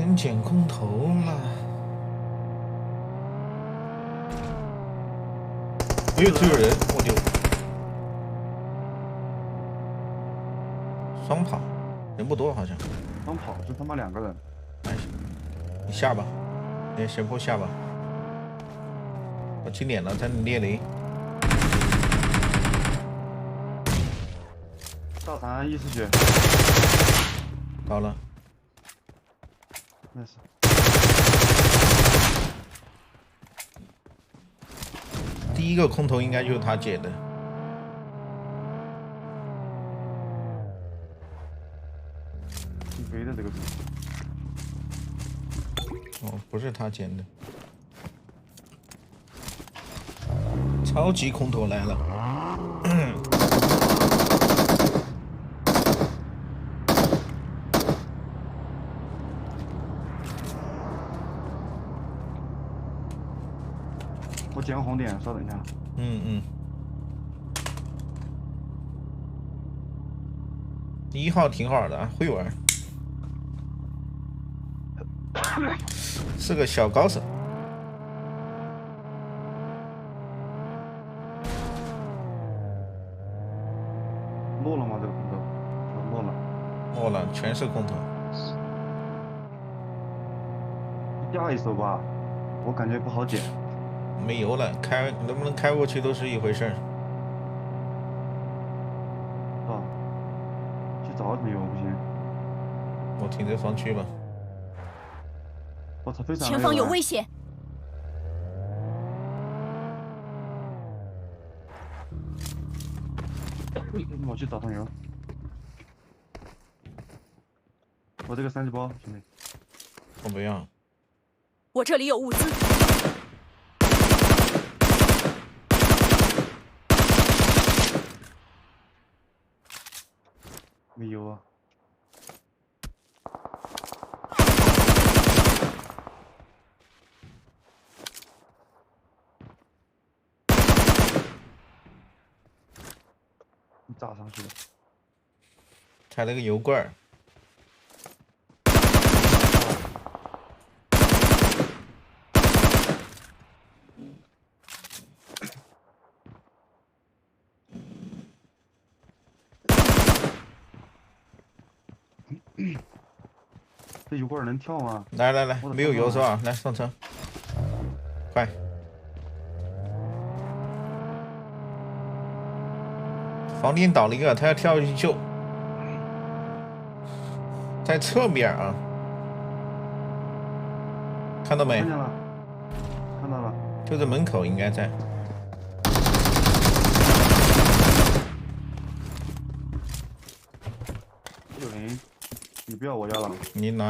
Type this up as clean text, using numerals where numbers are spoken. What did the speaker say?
先捡空投嘛。哎呦，这有人，我丢！双跑，人不多好像。双跑是他妈2个人。哎，你下吧，哎，斜坡下吧。我清点了，在列雷。大残1丝血。到了。那是。第一个空投应该就是他捡的。挺肥的这个是。哦，不是他捡的。超级空投来了。我捡个红点，稍等一下。1号挺好的，会玩，是个小高手。落了吗？这个空投？落了。落了，全是空投。下一手吧，我感觉不好捡。没油了，开能不能开过去都是一回事儿。啊，去找点油不行。我停在防区吧。我操，非常。前方有危险！我去找桶油。我这个3级包，兄弟。我不要。我这里有物资。没有啊。你炸上去了。踩了个油罐儿。这油罐能跳吗？来来来，没有油是吧？来上车，快！房顶倒了一个，他要跳下去救，在侧面啊，看到没？看见了，看到了，就在门口应该在。190，你不要我要了。你拿。